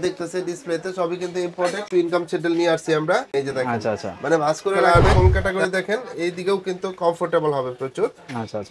দেখতেছে ডিসপ্লেতে সবই কিন্তু ইম্পোর্টেড টুইন কাম স্যান্ডেল নিয়ে আসছি আমরা। এই যে দেখেন মানে ভাঁজ করে রাখবেন, কলকাতা করে দেখেন, এই দিকেও কিন্তু কমফোর্টেবল হবে প্রচুর।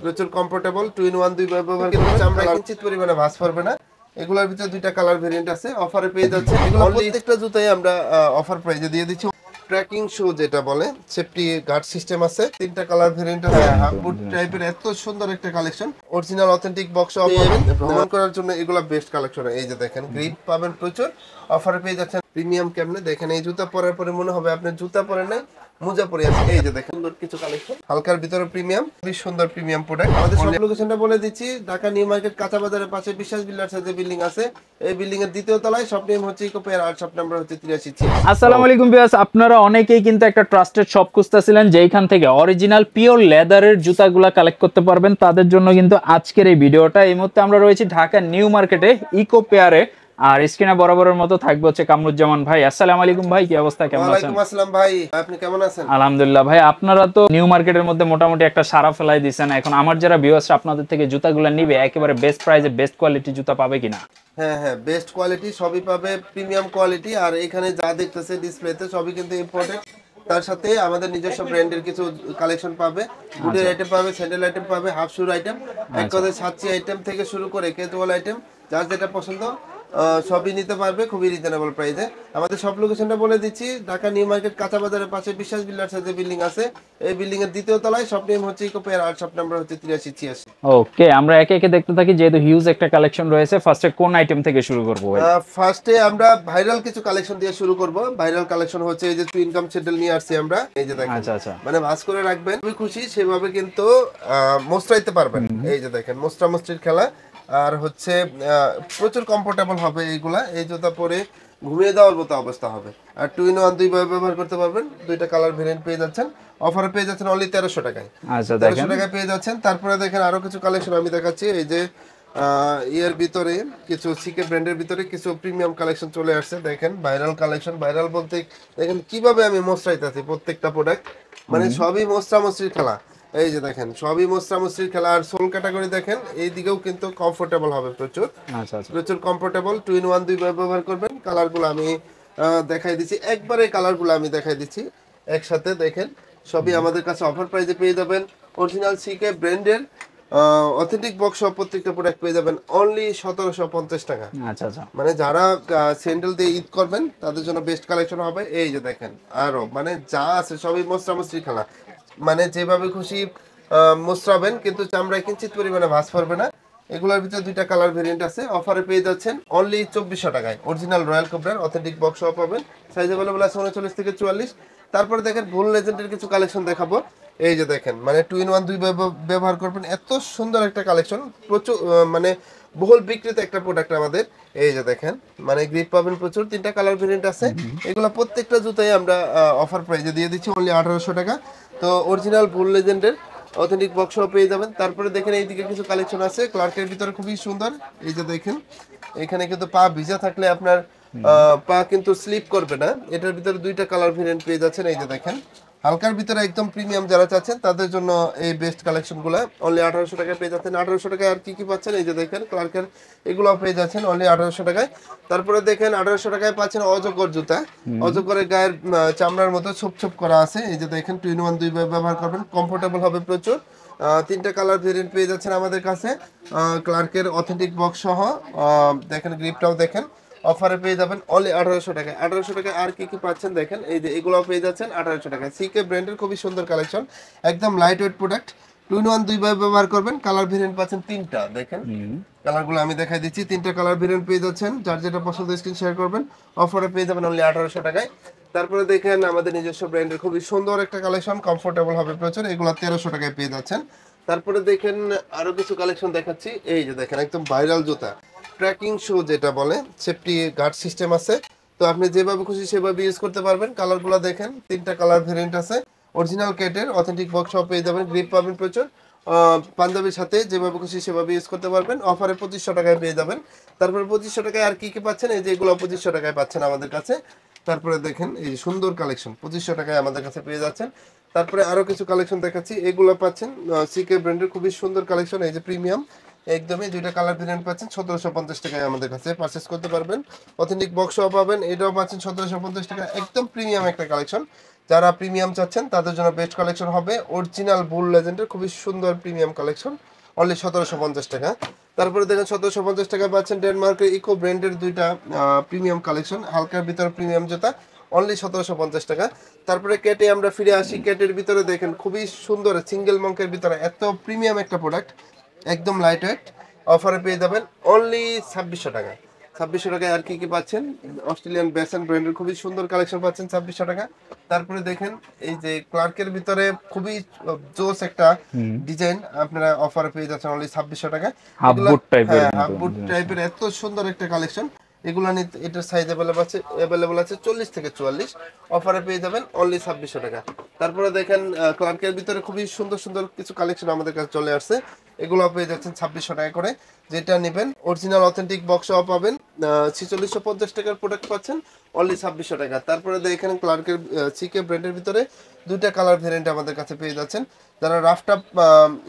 প্রচুর কমফোর্টেবল, টুইন ওয়ান দুই ব্যবহার করতে চামড়া কিঞ্চিত পরিমাণে ভাঁজ পড়বে না। এগুলোর ভিতরে দুইটা কালার ভেরিয়েন্ট আছে, অফারে পেয়ে যাচ্ছে। এগুলো প্রত্যেকটা জুতাই আমরা অফার প্রাইসে দিয়ে দিচ্ছি। ট্র্যাকিং শু যেটা বলে, সেফটি গার্ড সিস্টেম আছে, তিনটা কালার ভেরিয়েন্ট আছে, হাফ বুট টাইপের এত সুন্দর একটা কালেকশন। অরিজিনাল অথেন্টিক বক্স পাবেন ভ্রমণ করার জন্য, এগুলো বেস্ট কালেকশন। এই যে দেখেন গ্রিপ পাবেন প্রচুর, অফারে পেয়ে যাচ্ছেন প্রিমিয়াম ক্যামনে। দেখেন এই জুতা পরার পরে মনে হবে আপনি জুতা পরে নাই, মোজা পরে আছে। এই যে দেখেন সুন্দর কিছু কালেকশন, হালকার ভিতরে প্রিমিয়াম, খুবই সুন্দর প্রিমিয়াম প্রোডাক্ট। আমাদের সব লোকেশনটা বলে দিচ্ছি, ঢাকা নিউ মার্কেট কাঁচা বাজারের পাশে বিশ্বাস বিল্ডার্স এর যে বিল্ডিং আছে, এই বিল্ডিং এর দ্বিতীয় তলায়। শপ নেম হচ্ছে ইকোপেয়ার আর শপ নাম্বার হচ্ছে 83। আসসালামু আলাইকুম ভিউয়ার্স, আপনারা অনেকেই কিন্তু একটা ট্রাস্টেড শপ খুঁজতেছিলেন যেখান থেকে অরিজিনাল পিওর লেদারের জুতাগুলা কালেক্ট করতে পারবেন। তাদের জন্য কিন্তু আজকের এই ভিডিওটা। এই মুহূর্তে আমরা রয়েছি ঢাকা নিউ মার্কেটে ইকোপেয়ারে, আর স্ক্রিনে বরাবরের মতো থাকবে হচ্ছে কামরুজ্জামান ভাই। আসসালামু আলাইকুম ভাই, কি অবস্থা, কেমন আছেন? ওয়ালাইকুম আসসালাম ভাই, আপনি কেমন আছেন? আলহামদুলিল্লাহ ভাই, আপনারা তো নিউ মার্কেটের মধ্যে মোটামুটি একটা সারা ফেলাই দিয়েছেন। এখন আমার যারা ভিউয়ার্স আপনাদের থেকে জুতাগুলো নিবে, একেবারে বেস্ট প্রাইসে বেস্ট কোয়ালিটি জুতা পাবে কিনা? হ্যাঁ হ্যাঁ, বেস্ট কোয়ালিটি সবই পাবে, প্রিমিয়াম কোয়ালিটি। আর এখানে যা দেখতেছে ডিসপ্লেতে সবই কিন্তু ইম্পোর্টেড। তার সাথে আমাদের নিজস্ব ব্র্যান্ডের কিছু কালেকশন পাবে, বুটের আইটেম পাবে, স্যান্ডেল আইটেম পাবে, হাফ শুর আইটেম, এক কথায় সাচ্চি আইটেম থেকে শুরু করে ক্যাজুয়াল আইটেম, যার যেটা পছন্দ সবই নিতে পারবে খুবই রিজনেবল প্রাইসে। আমাদের সব লোকেশনটা বলে দিচ্ছি, ঢাকা নিউ মার্কেট কাঁচা বাজারের পাশে বিশ্বাস বিল্ডার্স এর যে বিল্ডিং আছে, এই বিল্ডিং এর দ্বিতীয় তলায়। শপ নেম হচ্ছে ইকোপেয়ার আর শপ নাম্বার হচ্ছে 8386। ওকে, আমরা একে একে দেখতে থাকি, যেহেতু হিউজ একটা কালেকশন রয়েছে। ফার্স্টে কোন আইটেম থেকে শুরু করব ভাই? ফার্স্টে আমরা ভাইরাল কিছু কালেকশন দিয়ে শুরু করব। ভাইরাল কালেকশন হচ্ছে এই যে টুইন কাম স্যান্ডেল নিয়ে আসছি আমরা। এই যে দেখেন মানে ভাঁজ করে রাখবেন, খুবই খুশি সেভাবে কিন্তু মোস্টরাইতে পারবেন। এই যে দেখেন মোস্টরা মোস্ট্রির খেলা, আর হচ্ছে প্রচুর কমফোর্টেবল হবে এইগুলা। এই জুতা পরে ঘুমিয়ে দেওয়ার মতো অবস্থা হবে। আর টুইন ওয়ান দুই ব্যবহার করতে পারবেন, দুইটা কালার ভেরিয়েন্ট পেয়ে যাচ্ছেন, অফারে পেয়ে যাচ্ছেন অনলি 1300 টাকায়। 1300 টাকায় পেয়ে যাচ্ছেন। তারপরে দেখেন আরো কিছু কালেকশন আমি দেখাচ্ছি। এই যে এর ভিতরে কিছু সিকে ব্র্যান্ডের ভিতরে কিছু প্রিমিয়াম কালেকশন চলে আসছে। দেখেন ভাইরাল কালেকশন, ভাইরাল বলতে দেখেন কিভাবে আমি মোস্টরাইতেছি প্রত্যেকটা প্রোডাক্ট, মানে সবই মোস্টরা মোস্ট্রির খেলা। এই যে দেখেন সবই মোস্টরা মোস্ট্রির খেলা। আর সোল ক্যাটাগরি দেখেন, এই দিকেও কিন্তু কমফোর্টেবল হবে প্রচুর। প্রচুর কমফোর্টেবল, টুইন ওয়ান দুই ব্যবহার করবেন। কালারগুলো আমি দেখাই দিচ্ছি, একবারে কালারগুলো আমি দেখাই দিচ্ছি একসাথে। দেখেন সবই আমাদের কাছে অফার প্রাইসে পেয়ে যাবেন। অরিজিনাল সিকে ব্র্যান্ডের অথেন্টিক বক্স সব প্রত্যেকটা প্রোডাক্ট পেয়ে যাবেন অনলি 1750 টাকা। মানে যারা স্যান্ডেল দিয়ে ঈদ করবেন তাদের জন্য বেস্ট কালেকশন হবে। এই যে দেখেন আরো মানে যা আছে সবই মোস্টরা মোস্ট্রি খেলা, মানে যেভাবে খুশি মোস্টরাবেন, কিন্তু চামড়ায় কিঞ্চিত পরিমাণে ভাঁজ পড়বে না। এগুলোর ভিতরে দুইটা কালার ভেরিয়েন্ট আছে, অফারে পেয়ে যাচ্ছেন অনলি 2400 টাকায়। অরিজিনাল রয়্যাল কোবরার অথেন্টিক বক্স সহ পাবেন, সাইজ अवेलेबल আছে 39 থেকে 44। তারপরে দেখেন ভুল লেজেন্ডের কিছু কালেকশন দেখাবো। এই যে দেখেন মানে টুইন ওয়ান দুই ব্যবহার করবেন, এত সুন্দর একটা কালেকশন, প্রচুর মানে বহুল বিক্রিত একটা প্রোডাক্ট আমাদের। এই যে দেখেন মানে গ্রিপ পাবেন প্রচুর, তিনটা কালার ভেরিয়েন্ট আছে। এগুলো প্রত্যেকটা জুতাই আমরা অফার প্রাইসে দিয়ে দিচ্ছি অনলি 1800 টাকা। তো অরিজিনাল ভুল লেজেন্ডের অথেন্টিক বক্সও পেয়ে যাবেন। তারপরে দেখেন এইদিকে কিছু কালেকশন আছে ক্লার্কের ভিতরে, খুবই সুন্দর। এই যে দেখেন এখানে কিন্তু পা ভিজা থাকলে আপনার পা কিন্তু স্লিপ করবে না। এটার ভিতরে দুইটা কালার ভেরিয়েন্ট পেয়ে যাচ্ছেন। এই যে দেখেন হালকার ভিতরে একদম প্রিমিয়াম যারা চাচ্ছেন তাদের জন্য এই বেস্ট কালেকশনগুলো অনলি 1800 টাকায় পেয়ে যাচ্ছেন। 1800 টাকায় আর কি কি পাচ্ছেন, এই যে দেখেন ক্লার্কের এগুলো পেয়ে যাচ্ছেন অনলি 1800 টাকায়। তারপরে দেখেন 1800 টাকায় পাচ্ছেন অজগর জুতা, অজগরের গায়ের চামড়ার মতো ছোপ ছোপ করা আছে। এই যে দেখেন টুইন ওয়ান দুই ব্যবহার করবেন, কমফোর্টেবল হবে প্রচুর। তিনটা কালার ভেরিয়েন্ট পেয়ে যাচ্ছেন আমাদের কাছে ক্লার্কের অথেন্টিক বক্স সহ। দেখেন গ্রিপটাও দেখেন, অফারে পেয়ে যাবেন অনলি 1800 টাকায়। 1800 টাকায় আর কি কি পাচ্ছেন দেখেন, এই যে এগুলো পেয়ে যাচ্ছেন 1800 টাকায়। সিকে ব্র্যান্ডের খুবই সুন্দর কালেকশন, একদম light weight product. Twin one দুই ব্যবহার করবেন, কালার ভেরিয়েন্ট পাচ্ছেন তিনটা। দেখেন কালারগুলো আমি দেখাই দিচ্ছি, তিনটা কালার ভেরিয়েন্ট পেয়ে যাচ্ছেন, যার যেটা পছন্দ স্ক্রিন শেয়ার করবেন, অফারে পেয়ে যাবেন অনলি 1800 টাকায়। তারপরে দেখেন আমাদের নিজস্ব ব্র্যান্ডের খুবই সুন্দর একটা কালেকশন, কমফোর্টেবল হবে প্রচুর, এগুলো 1300 টাকায় পেয়ে যাচ্ছেন। তারপরে দেখেন আরো কিছু কালেকশন দেখাচ্ছি। এই যে দেখেন একদম ভাইরাল জুতা, ট্র্যাকিং শু যেটা বলে, সেফটি গার্ড সিস্টেম আছে। তো আপনি যেভাবে খুশি সেভাবে ইউজ করতে পারবেন। কালারগুলো দেখেন, তিনটা কালার ভেরিয়েন্ট আছে। অরিজিনাল কেটের অথেন্টিক বক্স সহ পেয়ে যাবেন, গ্রিপ পাবেন প্রচুর। পাঞ্জাবির সাথে যেভাবে খুশি সেভাবে ইউজ করতে পারবেন, অফারে 2500 টাকায় পেয়ে যাবেন। তারপরে 2500 টাকায় আর কি কি পাচ্ছেন, এই যে এগুলো 2500 টাকায় পাচ্ছেন আমাদের কাছে। তারপরে দেখেন এই সুন্দর কালেকশন 2500 টাকায় আমাদের কাছে পেয়ে যাচ্ছেন। তারপরে আরো কিছু কালেকশন দেখাচ্ছি, এগুলো পাচ্ছেন সিকে ব্র্যান্ডের খুবই সুন্দর কালেকশন। এই যে প্রিমিয়াম, একদমই দুইটা কালার ভেরিয়েন্ট পাচ্ছেন 1750 টাকায় আমাদের কাছে পারচেজ করতে পারবেন। অথেন্টিক বক্সও পাবেন, এটাও পাচ্ছেন 1750 টাকা। একদম প্রিমিয়াম একটা কালেকশন, যারা প্রিমিয়াম চাচ্ছেন তাদের জন্য বেস্ট কালেকশন হবে। অরিজিনাল বুল লেজেন্ডের খুবই সুন্দর প্রিমিয়াম কালেকশন, অনলি 1750 টাকা। তারপরে দেখেন 1750 টাকা পাচ্ছেন ডেনমার্কের ইকো ব্র্যান্ডের দুইটা প্রিমিয়াম কালেকশন, হালকার ভিতরে প্রিমিয়াম জুতা, অনলি 1750 টাকা। তারপরে কেটে আমরা ফিরে আসি, কেটের ভিতরে দেখেন খুবই সুন্দর সিঙ্গেল মঙ্কের ভিতরে এত প্রিমিয়াম একটা প্রোডাক্ট, একদম লাইট ওয়েট, অফারে পেয়ে যাবেন অনলি 2600 টাকা। 2600 টাকায় আর কি কি পাচ্ছেন, অস্ট্রেলিয়ান বেসন ব্র্যান্ডের খুবই সুন্দর কালেকশন পাচ্ছেন 2600 টাকা। তারপরে দেখেন এই যে ক্লার্কের ভিতরে খুবই জোস একটা ডিজাইন আপনারা অফারে পেয়ে যাচ্ছেন অনলি 2600 টাকা। হাফ বুট টাইপের, হাফ বুট টাইপের এত সুন্দর একটা কালেকশন, এগুলো নিতে এটার সাইজ অ্যাভেলেবল আছে 40 থেকে 44, অফারে পেয়ে যাবেন অনলি 2600 টাকা। তারপরে দেখেন ক্লার্কের ভিতরে খুবই সুন্দর সুন্দর কিছু কালেকশন আমাদের কাছে চলে আসছে, এগুলো পেয়ে যাচ্ছেন 2600 টাকা করে। যেটা নেবেন অরিজিনাল অথেন্টিক বক্সও পাবেন, 4650 টাকার প্রোডাক্ট পাচ্ছেন অনলি 2600 টাকা। তারপরে দেখেন ক্লার্কের সিকে ব্র্যান্ডের ভিতরে দুইটা কালার ভেরিয়েন্ট আমাদের কাছে পেয়ে যাচ্ছেন। যারা রাফটাপ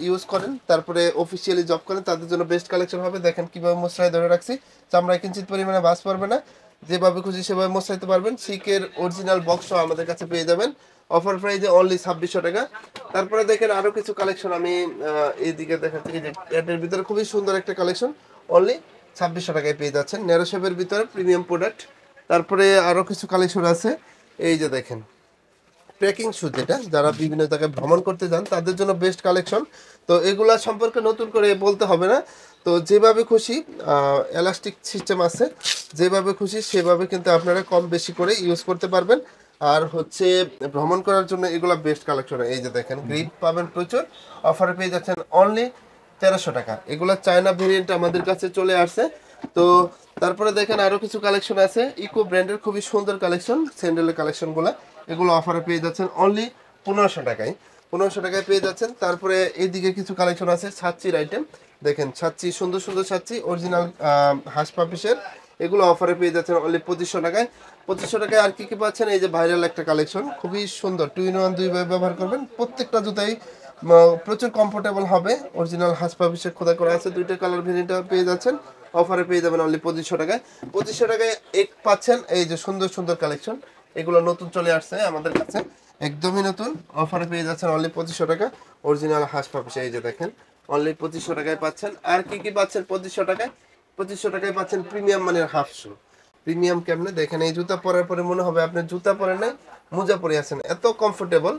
ইউজ করেন তারপরে অফিসিয়ালি জব করেন তাদের জন্য বেস্ট কালেকশন হবে। দেখেন কিভাবে মশলায় ধরে রাখছি, চামড়ায় কিঞ্চিত পরিমাণে বাস পারবে না, যেভাবে খুশি সেভাবে মশলাইতে পারবেন। সিকের অরিজিনাল বক্সও আমাদের কাছে পেয়ে যাবেন অফার প্রাইসে অনলি 2600 টাকা। তারপরে দেখেন আরো কিছু কালেকশন আমি এইদিকে দেখাচ্ছি, এই যে এটার ভিতরে খুবই সুন্দর একটা কালেকশন অনলি 2600 টাকায় পেয়ে যাচ্ছেন, ন্যারো শেপের ভিতরে প্রিমিয়াম প্রোডাক্ট। তারপরে আরো কিছু কালেকশন আছে, এই যে দেখেন ট্রেকিং শু, যেটা যারা বিভিন্ন জায়গায় ভ্রমণ করতে যান তাদের জন্য বেস্ট কালেকশন। তো এগুলা সম্পর্কে নতুন করে বলতে হবে না, তো যেভাবে খুশি এলাস্টিক সিস্টেম আছে, যেভাবে খুশি সেভাবে কিন্তু আপনারা কম বেশি করে ইউজ করতে পারবেন। আর হচ্ছে ভ্রমণ করার জন্য এগুলা বেস্ট কালেকশন। এই যে দেখেন গ্রিপ পাবেন প্রচুর, অফারে পেয়ে যাচ্ছেন অনলি 1300 টাকা। এগুলা চায়না ভেরিয়েন্ট আমাদের কাছে চলে আসছে। তো তারপরে দেখেন আরো কিছু কালেকশন আছে, ইকো ব্র্যান্ডের খুবই সুন্দর কালেকশন, স্যান্ডেলের কালেকশনগুলো, এগুলো অফারে পেয়ে যাচ্ছেন অনলি 1500 টাকায়। 1500 টাকায় পেয়ে যাচ্ছেন। তারপরে এইদিকে কিছু কালেকশন আছে ছাচ্চির আইটেম, দেখেন ছাচ্চি, সুন্দর সুন্দর ছাচ্চি অরিজিনাল হাঁস পাপিসের, এগুলো অফারে পেয়ে যাচ্ছেন অনলি 2500 টাকায়। 2500 টাকায় আর কি কি পাচ্ছেন, এই যে ভাইরাল একটা কালেকশন খুবই সুন্দর, 2 in 1 দুইভাবে ব্যবহার করবেন, প্রত্যেকটা জুতাই প্রচুর কমফোর্টেবল হবে, অরিজিনাল হাঁস পাপিসের খোদা করা আছে, দুইটা কালার ভেরিয়েন্ট পেয়ে যাচ্ছেন অফারে পেয়ে যাবেন অনলি 2500 টাকায়। 2500 টাকায় এক পাচ্ছেন এই যে সুন্দর সুন্দর কালেকশন, এগুলো নতুন চলে আসছে আমাদের কাছে, একদমই নতুন, অফারে পেয়ে যাচ্ছেন অনলি 2500 টাকা অরিজিনাল হাঁস পাপিস। এই যে দেখেন অনলি 2500 টাকায় পাচ্ছেন। আর কি কি পাচ্ছেন 2500 টাকায়, 2500 টাকায় পাচ্ছেন প্রিমিয়াম মানের হাফ শু। প্রিমিয়াম কেমনে দেখেন, এই জুতা পরার পরে মনে হবে আপনি জুতা পরে নাই মোজা পরে আছেন, এত কমফোর্টেবল,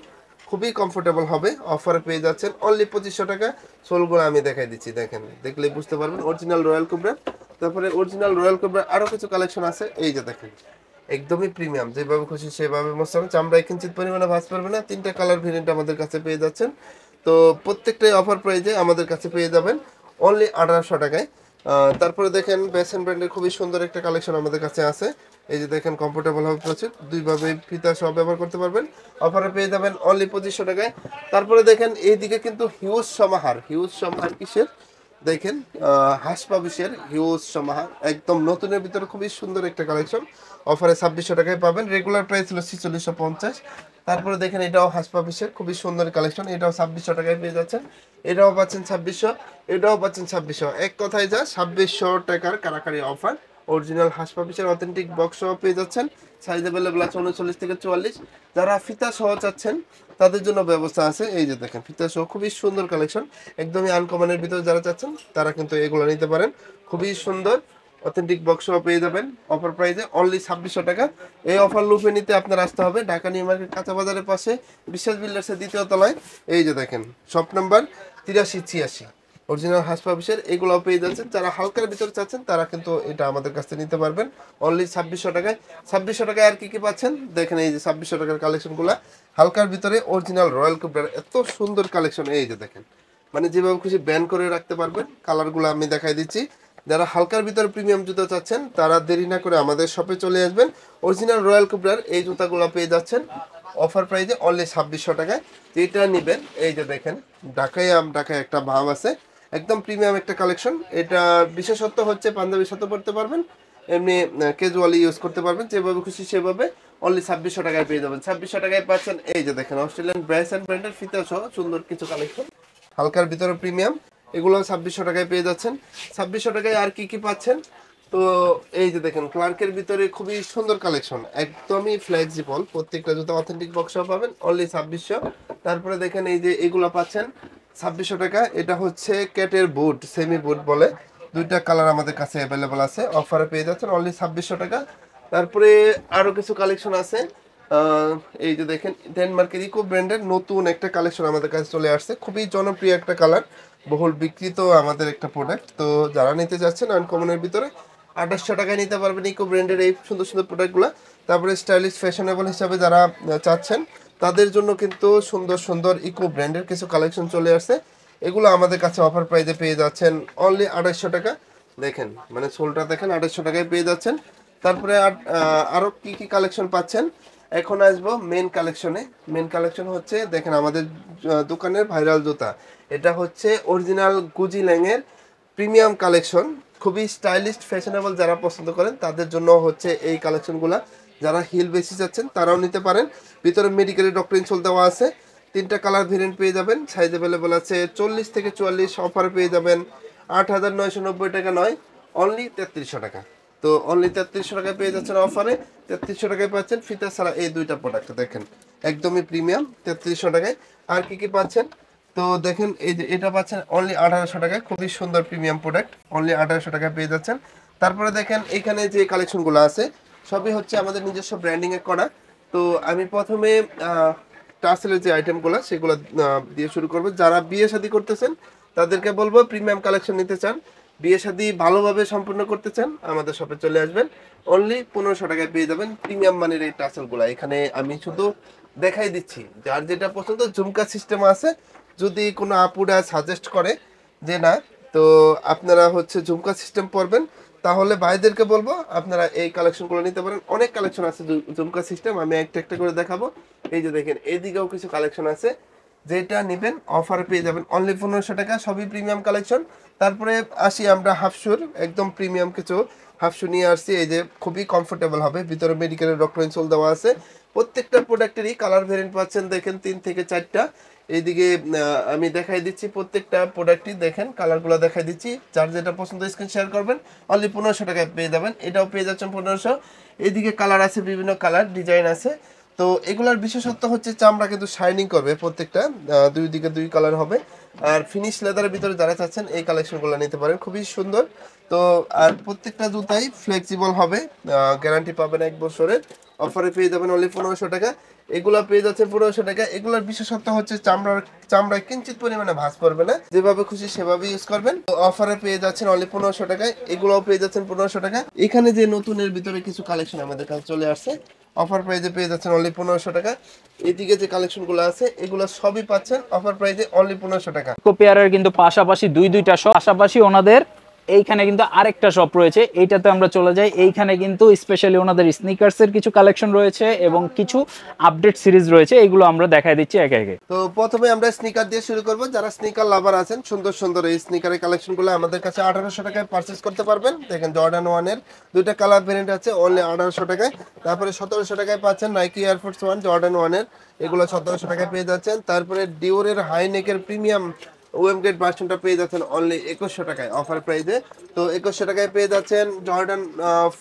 খুবই কমফোর্টেবল হবে, অফারে পেয়ে যাচ্ছেন অনলি 2500 টাকা। সোলগুলো আমি দেখাই দিচ্ছি, দেখেন দেখলে বুঝতে পারবেন অরিজিনাল রয়্যাল কোবরা। তারপরে অরিজিনাল রয়্যাল কোবরা আরো কিছু কালেকশন আছে, এই যে দেখেন একদমই প্রিমিয়াম, যেভাবে খুশি সেভাবে মশলাম, চামড়ায় কিঞ্চিত পরিমাণে ভাঁজ পারবে না, তিনটা কালার ভেরিয়েন্ট আমাদের কাছে পেয়ে যাচ্ছেন। তো প্রত্যেকটাই অফার প্রাইজে আমাদের কাছে পেয়ে যাবেন অনলি 1800 টাকায়। তারপরে দেখেন বেসন ব্র্যান্ডের খুবই সুন্দর একটা কালেকশন আমাদের কাছে আছে, এই যে দেখেন কমফোর্টেবল হবে প্রচুর, দুইভাবে ফিতা সহ ব্যবহার করতে পারবেন, অফারে পেয়ে যাবেন অনলি 2500 টাকায়। তারপরে দেখেন এইদিকে কিন্তু হিউজ সমাহার, হিউজ সমাহার কিসের দেখেন, হাঁস পাবিসের হিউজ সমাহার, একদম নতুনের ভিতরে খুবই সুন্দর একটা কালেকশন, অফারে 2600 টাকায় পাবেন, রেগুলার প্রাইস ছিল 4650। তারপরে দেখেন এটাও হাঁস পাবিসের খুবই সুন্দর কালেকশন, এটাও 2600 টাকায় পেয়ে যাচ্ছেন, এটাও পাচ্ছেন 2600, এটাও পাচ্ছেন 2600, এক কথায় যা 2600 টাকার কারাকারি অফার। অরিজিনাল হাঁস পাপিসের অথেন্টিক বক্স সহ পেয়ে যাচ্ছেন, সাইজ অ্যাভেলেবল আছে 39 থেকে 44। যারা ফিতা সহ চাচ্ছেন তাদের জন্য ব্যবস্থা আছে, এই যে দেখেন ফিতা সহ খুবই সুন্দর কালেকশন, একদমই আনকমনের ভিতরে যারা চাচ্ছেন তারা কিন্তু এগুলো নিতে পারেন, খুবই সুন্দর অথেন্টিক বক্স সহ পেয়ে যাবেন অফার প্রাইসে অনলি 2600 টাকা। এই অফার লুফে নিতে আপনার আসতে হবে ঢাকা নিউ মার্কেট কাঁচা বাজারের পাশে বিশ্বাস বিল্ডার্সের দ্বিতীয় তলায়, এই যে দেখেন শপ নাম্বার 8386, অরিজিনাল হাঁস পাপিসের, এগুলো পেয়ে যাচ্ছেন। যারা হালকার ভিতরে চাচ্ছেন তারা কিন্তু এটা আমাদের কাছ থেকে নিতে পারবেন অনলি 2600 টাকায়। 2600 টাকায় আর কি কি পাচ্ছেন দেখেন, এই যে 2600 টাকার কালেকশনগুলো হালকার ভিতরে অরিজিনাল রয়্যাল কোবরার এত সুন্দর কালেকশন, এই যে দেখেন মানে যেভাবে খুশি ব্যান করে রাখতে পারবেন, কালারগুলো আমি দেখাই দিচ্ছি। যারা হালকার ভিতরে প্রিমিয়াম জুতা চাচ্ছেন তারা দেরি না করে আমাদের শপে চলে আসবেন, অরিজিনাল রয়্যাল কোবরার এই জুতাগুলো পেয়ে যাচ্ছেন অফার প্রাইসে অনলি 2600 টাকায়। যেটা নেবেন এই যে দেখেন ঢাকায় একটা ভাব আছে, একদম প্রিমিয়াম একটা কালেকশন, এটা বিশেষত্ব হচ্ছে পাঞ্জাবির সাথে পড়তে পারবেন, এমনি ক্যাজুয়ালি ইউজ করতে পারবেন, যেভাবে খুশি সেভাবে অনলি 2600 টাকায় পেয়ে যাবেন। 2600 টাকায় পাচ্ছেন এই যে দেখেন অস্ট্রেলিয়ান ব্র্যান্ডের ফিতা সহ সুন্দর কিছু কালেকশন, হালকার ভিতরে প্রিমিয়াম, এগুলো 2600 টাকায় পেয়ে যাচ্ছেন। 2600 টাকায় আর কি কি পাচ্ছেন, তো এই যে দেখেন ক্লার্কের ভিতরে খুবই সুন্দর কালেকশন, একদমই ফ্লেক্সিবল, প্রত্যেকটা জুতো অথেন্টিক বক্সও পাবেন অনলি 2600। তারপরে দেখেন এই যে এগুলো পাচ্ছেন 2600 টাকা। এটা হচ্ছে ক্যাটের বুট, সেমি বুট বলে, দুইটা কালার আমাদের কাছে অ্যাভেলেবল আছে, অফারে পেয়ে যাচ্ছেন অনলি 2600 টাকা। তারপরে আরো কিছু কালেকশন আছে, এই যে দেখেন ডেনমার্কের ইকো ব্র্যান্ডের নতুন একটা কালেকশন আমাদের কাছে চলে আসছে, খুবই জনপ্রিয় একটা কালার, বহুল বিক্রিত আমাদের একটা প্রোডাক্ট। তো যারা নিতে যাচ্ছেন আনকমনের ভিতরে 2800 টাকায় নিতে পারবেন ইকো ব্র্যান্ডের এই সুন্দর সুন্দর প্রোডাক্টগুলো। তারপরে স্টাইলিশ ফ্যাশনেবল হিসাবে যারা চাচ্ছেন তাদের জন্য কিন্তু সুন্দর সুন্দর ইকো ব্র্যান্ডের কিছু কালেকশন চলে আসছে, এগুলো আমাদের কাছে অফার প্রাইসে পেয়ে যাচ্ছেন অনলি 2800 টাকা। দেখেন মানে সোলটা দেখেন 2800 টাকায় পেয়ে যাচ্ছেন। তারপরে আরো কি কি কালেকশন পাচ্ছেন, এখন আসবো মেন কালেকশনে। মেন কালেকশন হচ্ছে দেখেন আমাদের দোকানের ভাইরাল জুতা, এটা হচ্ছে অরিজিনাল গুজি ল্যাংয়ের প্রিমিয়াম কালেকশন, খুবই স্টাইলিশ ফ্যাশনেবল, যারা পছন্দ করেন তাদের জন্য হচ্ছে এই কালেকশনগুলো। যারা হিল বেশি যাচ্ছেন তারাও নিতে পারেন। ভিতরে মেডিকেলের ডক্টর ইনসোল দেওয়া আছে, তিনটা কালার ভেরিয়েন্ট পেয়ে যাবেন, সাইজ অ্যাভেলেবল আছে 40 থেকে 44, অফার পেয়ে যাবেন 8990 টাকা নয়, অনলি 3300 টাকা। তো অনলি 3300 টাকায় পেয়ে যাচ্ছেন অফারে, 3300 টাকায় পাচ্ছেন ফিতা ছাড়া এই দুইটা প্রোডাক্ট দেখেন একদমই প্রিমিয়াম 3300 টাকায়। আর কি কি পাচ্ছেন, তো দেখেন এই যে এটা পাচ্ছেন অনলি 1800 টাকায়, খুবই সুন্দর প্রিমিয়াম প্রোডাক্ট, অনলি 1800 টাকায় পেয়ে যাচ্ছেন। তারপরে দেখেন এখানে যে কালেকশনগুলো আছে সবই হচ্ছে আমাদের নিজস্ব ব্র্যান্ডিং এ করা। তো আমি প্রথমে টাসেলের যে আইটেমগুলো সেগুলো দিয়ে শুরু করবো। যারা বিয়ে শাদী করতেছেন তাদেরকে বলবো প্রিমিয়াম কালেকশন নিতে চান, বিয়ে শাদী ভালোভাবে সম্পূর্ণ করতে চান, আমাদের শপে চলে আসবেন, অনলি 1500 টাকায় পেয়ে যাবেন প্রিমিয়াম মানের এই টাসেলগুলো। এখানে আমি শুধু দেখাই দিচ্ছি, যার যেটা পছন্দ ঝুমকা সিস্টেম আছে, যদি কোনো আপুরা সাজেস্ট করে যে না তো আপনারা হচ্ছে ঝুমকা সিস্টেম পরবেন, তাহলে ভাইদেরকে বলবো আপনারা এই কালেকশনগুলো নিতে পারেন। অনেক কালেকশন আছে ঝুমকা সিস্টেম, আমি একটা একটা করে দেখাবো। এই যে দেখেন এইদিকেও কিছু কালেকশন আছে, যেটা নেবেন অফারে পেয়ে যাবেন অনলি 1500 টাকা, সবই প্রিমিয়াম কালেকশন। তারপরে আসি আমরা হাফশুর, একদম প্রিমিয়াম কিছু হাফশু নিয়ে আসছি, এই যে খুবই কমফোর্টেবল হবে, ভিতরে মেডিকেলের ডক্টর ইনসোল দেওয়া আছে, প্রত্যেকটা প্রোডাক্টেরই কালার ভেরিয়েন্ট পাচ্ছেন দেখেন 3 থেকে 4টা। এইদিকে আমি দেখাই দিচ্ছি প্রত্যেকটা প্রোডাক্টই, দেখেন কালারগুলো দেখাই দিচ্ছি, যার যেটা পছন্দ স্ক্রিন শেয়ার করবেন, অনলি 1500 টাকায় পেয়ে যাবেন, এটাও পেয়ে যাচ্ছেন 1500। এইদিকে কালার আছে, বিভিন্ন কালার ডিজাইন আছে। তো এগুলার বিশেষত্ব হচ্ছে চামড়া কিন্তু শাইনিং করবে, প্রত্যেকটা দুই দিকে দুই কালার হবে। আর ফিনিশ লেদারের ভিতরে যারা চাচ্ছেন এই কালেকশনগুলো নিতে পারেন, খুবই সুন্দর। তো আর প্রত্যেকটা জুতাই ফ্লেক্সিবল হবে, গ্যারান্টি পাবেন 1 বছরের, অফারে পেয়ে যাবেন অনলি 1500 টাকা। এগুলা পেয়ে যাচ্ছে 1500 টাকা। এগুলোর বিশেষত্ব হচ্ছে চামড়ায় কিঞ্চিত পরিমাণে ভাঁজ পড়বে না, যেভাবে খুশি সেভাবে ইউজ করবেন। তো অফারে পেয়ে যাচ্ছেন অনলি 1500 টাকায়, এগুলোও পেয়ে যাচ্ছেন 1500 টাকা। এখানে যে নতুনের ভিতরে কিছু কালেকশন আমাদের কাছে চলে আসছে, অফার প্রাইজে পেয়ে যাচ্ছেন অনলি 1500 টাকা। এদিকে যে কালেকশনগুলো আছে এগুলো সবই পাচ্ছেন অফার প্রাইজে অনলি 1500 টাকা। পেয়ারের কিন্তু পাশাপাশি দুইটা শপ, পাশাপাশি ওনাদের এইখানে কিন্তু আরেকটা শপ রয়েছে, এইটাতে আমরা চলে যাই। এইখানে কিন্তু স্পেশালি ওনাদের স্নিকার্সের কিছু কালেকশন রয়েছে এবং কিছু আপডেট সিরিজ রয়েছে, এগুলো আমরা দেখাই দিচ্ছি একে একে। তো প্রথমে আমরা স্নিকার দিয়ে শুরু করব। যারা স্নিকার লাভার আছেন, সুন্দর সুন্দর এই স্নিকারের কালেকশনগুলো আমাদের কাছে 1800 টাকায় পারচেজ করতে পারবেন। দেখেন জর্ডান 1 এর দুইটা কালার ভেরিয়েন্ট আছে, অনলি 1800 টাকায়। তারপরে 1700 টাকায় পাচ্ছেন নাইকি এয়ারফোর্স 1 জর্ডান 1 এর, এগুলো 1700 টাকায় পেয়ে যাচ্ছেন। তারপরে ডিওরের হাই নেকের প্রিমিয়াম ওএম গ্রেড ভার্সনটা পেয়ে যাচ্ছেন অনলি 2100 টাকায় অফার প্রাইসে। তো 2100 টাকায় পেয়ে যাচ্ছেন জর্ডান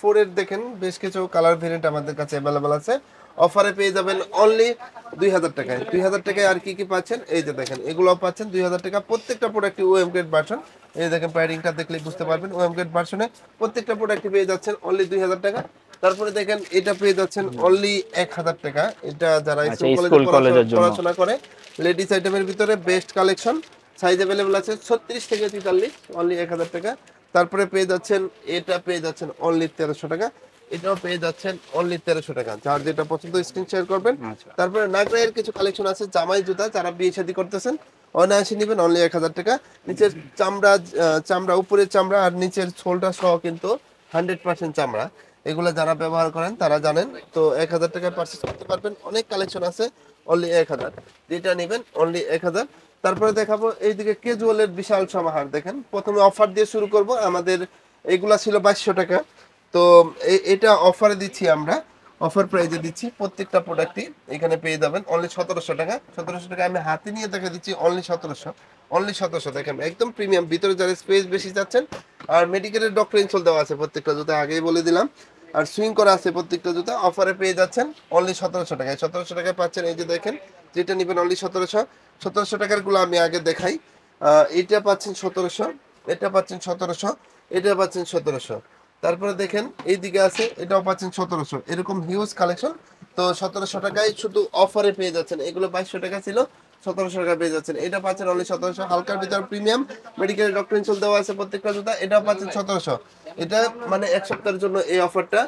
4 এর, দেখেন বেশ কিছু কালার ভেরিয়েন্ট আমাদের কাছে অ্যাভেলেবল আছে, অফারে পেয়ে যাবেন অনলি 2000 টাকায়। 2000 টাকায় আর কি কি পাচ্ছেন, এই যে দেখেন এগুলো পাচ্ছেন 2000 টাকা, প্রত্যেকটা প্রোডাক্টই ওএম গ্রেড ভার্সন। এই দেখেন প্যাডিংটা দেখলে বুঝতে পারবেন, ওএম গ্রেড ভার্সনে প্রত্যেকটা প্রোডাক্টই পেয়ে যাচ্ছেন অনলি 2000 টাকা। তারপরে দেখেন এটা পেয়ে যাচ্ছেন অনলি 1000 টাকা। এটা যারা স্কুল কলেজে পড়াশোনা করে, লেডিস আইটেমের ভিতরে বেস্ট কালেকশন, সাইজ अवेलेबल আছে 36 থেকে 43, অনলি 1000 টাকা। তারপরে পেয়ে যাচ্ছেন এটা পেয়ে যাচ্ছেন অনলি 1300 টাকা, এটাও পেয়ে যাচ্ছেন অনলি 1300 টাকা, যার যেটা পছন্দ স্ক্রিন শেয়ার করবেন। তারপরে নাগরাইয়ের কিছু কালেকশন আছে, জামাই জুতা, যারা বিয়ে শাদী করতেছেন অনায়াসে নেবেন অনলি 1000 টাকা। নিচের চামড়া উপরের চামড়া আর নিচের সোলটা সহ কিন্তু 100% চামড়া, এগুলো যারা ব্যবহার করেন তারা জানেন। তো 1000 টাকায় পারচেজ করতে পারবেন, অনেক কালেকশন আছে, অনলি 1000, যেটা নেবেন অনলি 1000। তারপরে দেখাবো এইদিকে ক্যাজুয়ালের বিশাল সমাহার। দেখেন প্রথমে অফার দিয়ে শুরু করব, আমাদের এগুলা ছিল 2200 টাকা, তো এটা অফারে দিচ্ছি আমরা, অফার প্রাইজে দিচ্ছি প্রত্যেকটা প্রোডাক্টই। এখানে পেয়ে যাবেন অনলি 1700 টাকা। 1700 টাকা আমি হাতে নিয়ে দেখা দিচ্ছি অনলি 1700, অনলি 1700। দেখেন একদম প্রিমিয়াম, ভিতরে যারা স্পেস বেশি চাচ্ছেন। আর মেডিকেলের ডক্টর ইনসোল দেওয়া আছে প্রত্যেকটা জুতা, আগেই বলে দিলাম। আর সুইং করা আছে প্রত্যেকটা জুতা, অফারে পেয়ে যাচ্ছেন অনলি 1700 টাকায়। 1700 টাকায় পাচ্ছেন, এই যে দেখেন যেটা নেবেন অনলি 1700। 1700 টাকার গুলো আমি আগে দেখাই। এটা পাচ্ছেন 1700, এটা পাচ্ছেন 1700, এটা পাচ্ছেন 1700। তারপরে দেখেন এইদিকে আছে, এটাও পাচ্ছেন 1700। এরকম হিউজ কালেকশন। তো 1700 টাকায় শুধু অফারে পেয়ে যাচ্ছেন। এগুলো 2200 টাকা ছিল, 1700 টাকা পেয়ে যাচ্ছেন। এটা পাচ্ছেন অনলি 1700, হালকার ভিতর প্রিমিয়াম, মেডিকেল ডক্টর ইনসোল দেওয়া আছে প্রত্যেকটা জুতা। এটাও পাচ্ছেন 1700। এটা মানে এক সপ্তাহের জন্য এই অফারটা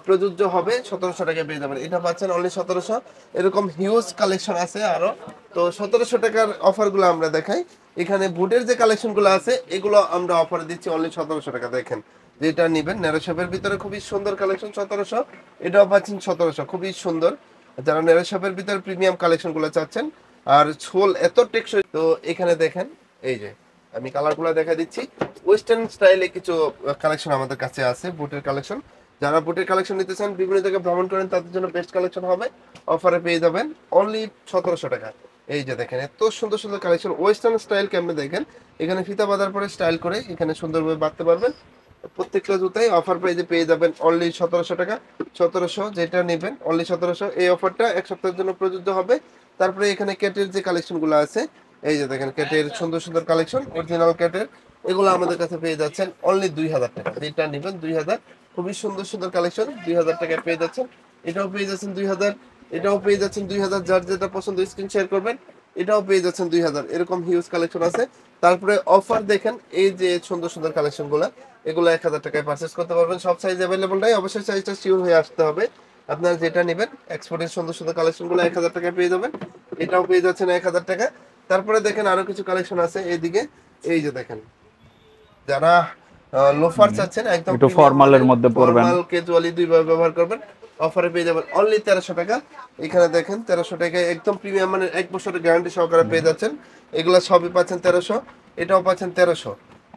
প্রযোজ্য হবে, 1700 টাকায় পেয়ে যাবেন। এটা পাচ্ছেন অনলি 1700। এরকম হিউজ কালেকশন আছে আরো। তো 1700 টাকার অফারগুলো আমরা দেখাই। এখানে বুটের যে কালেকশনগুলো আছে এগুলো আমরা অফারে দিচ্ছি অনলি 1700 টাকা। দেখেন যেটা নেবেন ন্যারো শেপের ভিতরে খুবই সুন্দর কালেকশন, 1700। এটাও পাচ্ছেন 1700, খুবই সুন্দর। যারা ন্যারো শেপের ভিতরে প্রিমিয়াম কালেকশনগুলো চাচ্ছেন আর ছোল এত টেকসই, তো এখানে দেখেন এই যে আমি কালারগুলো দেখা দিচ্ছি। ওয়েস্টার্ন স্টাইলে কিছু কালেকশন আমাদের কাছে আছে, বুটের কালেকশন। যারা বুটের কালেকশন নিতে চান, বিভিন্ন জায়গায় ভ্রমণ করেন, তাদের জন্য বেস্ট কালেকশন হবে। অফারে পেয়ে যাবেন অনলি 1700 টাকা। এই যে দেখেন এত সুন্দর সুন্দর কালেকশন, ওয়েস্টার্ন স্টাইল কেমনে দেখেন। এখানে ফিতা বাঁধার পরে স্টাইল করে এখানে সুন্দরভাবে বাঁধতে পারবেন। প্রত্যেকটা জুতাই অফার প্রাইসে পেয়ে যাবেন অনলি 1700 টাকা। 1700 যেটা নেবেন অনলি 1700। এই অফারটা এক সপ্তাহের জন্য প্রযোজ্য হবে। তারপরে এখানে ক্যাটের যে কালেকশনগুলো আছে, এই যে দেখেন ক্যাটের সুন্দর সুন্দর কালেকশন, অরিজিনাল ক্যাটের, এগুলো আমাদের কাছে পেয়ে যাচ্ছেন অনলি 2000 টাকা। যেটা নেবেন 2000, খুবই সুন্দর সুন্দর কালেকশন 2000 টাকায় পেয়ে যাচ্ছেন। এটাও পেয়ে যাচ্ছেন 2000, এটাও পেয়ে যাচ্ছেন 2000। যার যেটা পছন্দ স্ক্রিন শেয়ার করবেন, এটাও পেয়ে যাচ্ছেন 2000। এরকম হিউজ কালেকশন আছে। তারপরে অফার দেখেন এই যে সুন্দর সুন্দর কালেকশনগুলো, এগুলো 1000 টাকায় পারচেস করতে পারবেন। সব সাইজ অ্যাভেলেবল নাই, অবশ্যই সাইজটা শিওর হয়ে আসতে হবে। আপনারা যেটা নেবেন এক্সপোর্টের সুন্দর সুন্দর কালেকশনগুলো 1000 টাকায় পেয়ে যাবেন। এটাও পেয়ে যাচ্ছেন 1000 টাকা। তারপরে দেখেন আরো কিছু কালেকশন আছে এইদিকে, এই যে দেখেন যারা লোফার চাচ্ছেন একদম একটু ফর্মালের মধ্যে পরবেন, ফর্মাল ক্যাজুয়ালি দুইভাবে ব্যবহার করবেন, অফারে পেয়ে যাবেন অনলি 1300 টাকা। এখানে দেখেন 1300 টাকায় একদম প্রিমিয়াম মানে 1 বছরের গ্যারান্টি সহকারে পেয়ে যাচ্ছেন। এগুলা সবই পাচ্ছেন 1300, এটাও পাচ্ছেন 1300।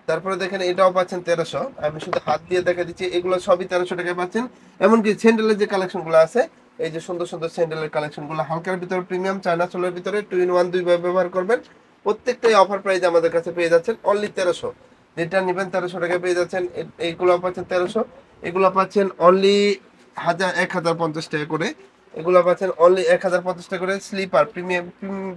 তারপরে দেখেন এটাও পাচ্ছেন 1300। আমি শুধু হাত দিয়ে দেখা দিচ্ছি, এগুলো সবই 1300 টাকায় পাচ্ছেন। এমনকি স্যান্ডেলের যে কালেকশনগুলো আছে, এই যে সুন্দর সুন্দর স্যান্ডেলের কালেকশনগুলো হালকার ভিতরে প্রিমিয়াম, চায়না সোলের ভিতরে 2 in 1 দুইভাবে ব্যবহার করবেন। প্রত্যেকটাই অফার প্রাইস আমাদের কাছে পেয়ে যাচ্ছেন অনলি 1300। যেটা নেবেন 1300 টাকায় পেয়ে যাচ্ছেন। এইগুলো পাচ্ছেন 1300, এগুলো পাচ্ছেন অনলি 1050 টাকা করে। এগুলো পাচ্ছেন অনলি 1050 টাকা করে। স্লিপার প্রিমিয়াম,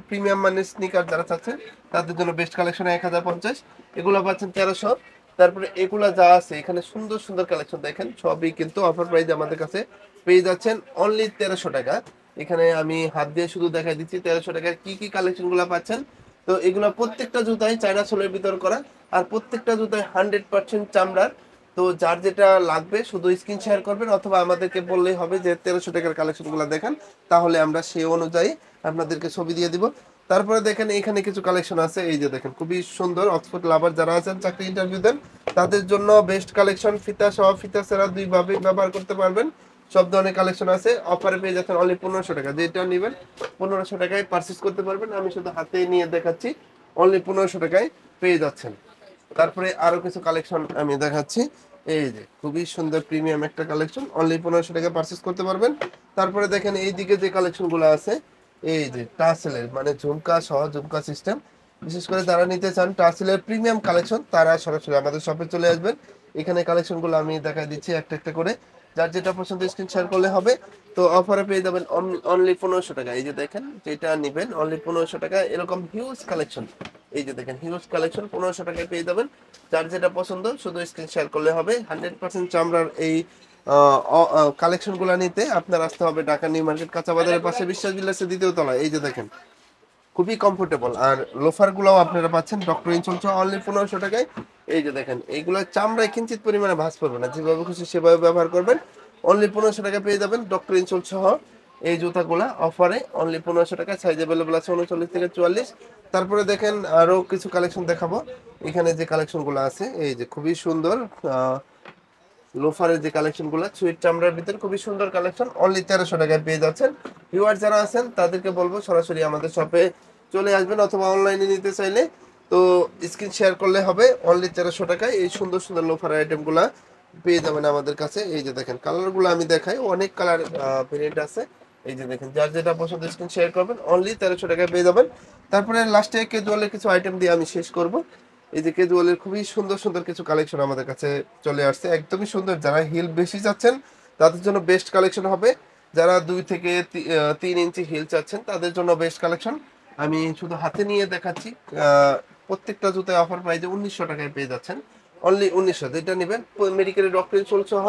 প্রিমিয়াম মানে স্নিকার যারা চাচ্ছেন তাদের জন্য বেস্ট কালেকশন 1050, এগুলো পাচ্ছেন 1300। তারপরে এগুলা যা আছে এখানে সুন্দর সুন্দর কালেকশন দেখেন, সবই কিন্তু অফার প্রাইস আমাদের কাছে পেয়ে যাচ্ছেন অনলি 1300 টাকা। এখানে আমি হাত দিয়ে শুধু দেখাই দিচ্ছি 1300 টাকার কি কি কালেকশন গুলা পাচ্ছেন। তো এগুলো প্রত্যেকটা জুতাই চায়না সোলের ভিতর করা, আর প্রত্যেকটা জুতাই 100% চামড়ার। তো যার যেটা লাগবে শুধু স্ক্রিন শেয়ার করবেন, অথবা আমাদেরকে বললেই হবে যে 1300 টাকার কালেকশনগুলো দেখান, তাহলে আমরা সেই অনুযায়ী আপনাদেরকে ছবি দিয়ে দিব। তারপরে দেখেন এখানে কিছু কালেকশন আছে, এই যে দেখেন খুবই সুন্দর। অক্সফোর্ড লাভার যারা আছেন, চাকরি ইন্টারভিউ দেন, তাদের জন্য বেস্ট কালেকশন। ফিতা সহ ফিতা ছাড়া দুইভাবে ব্যবহার করতে পারবেন, সব ধরনের কালেকশন আছে। অফারে পেয়ে যাচ্ছেন অনলি 1500 টাকা। যেটা নেবেন 1500 টাকায় পারচেস করতে পারবেন। আমি শুধু হাতে নিয়ে দেখাচ্ছি, অনলি 1500 টাকায় পেয়ে যাচ্ছেন। তারপরে আরো কিছু কালেকশন আমি দেখাচ্ছি, এই যে খুবই সুন্দর প্রিমিয়াম একটা কালেকশন, অনলি 1500 টাকায় পারচেস করতে পারবেন। তারপরে দেখেন এইদিকে যে কালেকশন গুলো আছে, এই যে টাসেলের মানে ঝুমকা সহ ঝুমকা সিস্টেম, বিশেষ করে যারা নিতে চান টাসেলের প্রিমিয়াম কালেকশন, তারা সরাসরি আমাদের শপে চলে আসবেন। এখানে কালেকশন গুলো আমি দেখাই দিচ্ছি একটা একটা করে, যার যেটা পছন্দ স্ক্রিন শেয়ার করলে হবে। তো অফারে পেয়ে যাবেন অনলি 1500 টাকা। এই যে দেখেন যেটা নেবেন অনলি 1500 টাকা। এরকম হিউজ কালেকশন, এই যে দেখেন হিউজ কালেকশন 1500 টাকায় পেয়ে যাবেন। যার যেটা পছন্দ শুধু স্ক্রিন শেয়ার করলে হবে। 100% চামড়ার এই কালেকশন গুলা নিতে আপনার আসতে হবে ঢাকা নিউ মার্কেট কাঁচা বাজারের পাশে বিশ্বাস বিলাসের দ্বিতীয় তলায়। এই যে দেখেন খুবই কমফোর্টেবল। আর লোফার গুলাও আপনারা পাচ্ছেন ডক্টর ইনসোল অনলি 1500 টাকায়। এই যে দেখেন এইগুলো চামড়ায় কিঞ্চিত পরিমাণে ভাঁজ পড়বে না, যেভাবে খুশি সেভাবে ব্যবহার করবেন। অনলি 1500 টাকা পেয়ে যাবেন ডক্টর ইনসোল সহ এই জুতাগুলা অফারে অনলি 1500 টাকা। সাইজ অ্যাভেলেবল আছে 39 থেকে 44। তারপরে দেখেন আরো কিছু কালেকশন দেখাবো। এখানে যে কালেকশন গুলো আছে, এই যে খুবই সুন্দর লোফারের যে কালেকশন গুলো সুইট চামড়ার ভিতরে খুবই সুন্দর কালেকশন, অনলি 1300 টাকায় পেয়ে যাচ্ছেন। ভিউয়ার যারা আছেন তাদেরকে বলবো সরাসরি আমাদের শপে চলে আসবেন, অথবা অনলাইনে নিতে চাইলে তো স্ক্রিন শেয়ার করলে হবে। অনলি 1300 টাকায় এই সুন্দর সুন্দর লোফারের আইটেম গুলা পেয়ে যাবেন আমাদের কাছে। এই যে দেখেন কালার গুলো আমি দেখাই, অনেক কালার ভেরিয়েন্ট আছে। এই যে দেখেন, যার যেটা পছন্দ স্ক্রিন শেয়ার করবেন, অনলি 1300 টাকায় পেয়ে যাবেন। তারপরে লাস্টে ক্যাজুয়ালের কিছু আইটেম দিয়ে আমি শেষ করব। এই যে ক্যাজুয়ালের খুবই সুন্দর সুন্দর কিছু কালেকশন আমাদের কাছে চলে আসছে, একদমই সুন্দর। যারা হিল বেশি চাচ্ছেন তাদের জন্য বেস্ট কালেকশন হবে, যারা 2 থেকে 3 ইঞ্চি হিল চাচ্ছেন তাদের জন্য বেস্ট কালেকশন। আমি শুধু হাতে নিয়ে দেখাচ্ছি। প্রত্যেকটা জুতায় অফার প্রাইসে 1900 টাকায় পেয়ে যাচ্ছেন, অনলি 1900। যেটা নেবেন মেডিকেলের ডক্টর চলছে সহ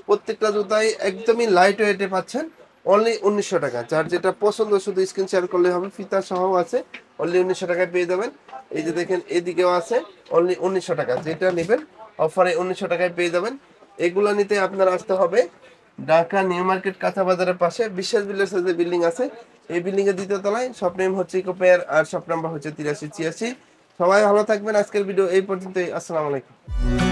প্রত্যেকটা জুতায় একদমই লাইট ওয়েটে পাচ্ছেন, অনলি 1900 টাকা। যার যেটা পছন্দ শুধু স্ক্রিন শেয়ার করলে হবে, ফিতা সহ আছে, অনলি 1900 টাকায় পেয়ে যাবেন। এই যে দেখেন এদিকেও আছে, অনলি 1900 টাকা। যেটা নেবেন অফারে 1900 টাকায় পেয়ে যাবেন। এগুলো নিতে আপনার আসতে হবে ঢাকা নিউ মার্কেট কাঁচা বাজারের পাশে বিশ্বাস বিল্ডার্স যে বিল্ডিং আছে, এই বিল্ডিং এর দ্বিতীয় তলায়। শপ নেম হচ্ছে ইকো পেয়ার আর শপ নাম্বার হচ্ছে 8386। সবাই ভালো থাকবেন। আজকের ভিডিও এই পর্যন্তই। আসসালামু আলাইকুম।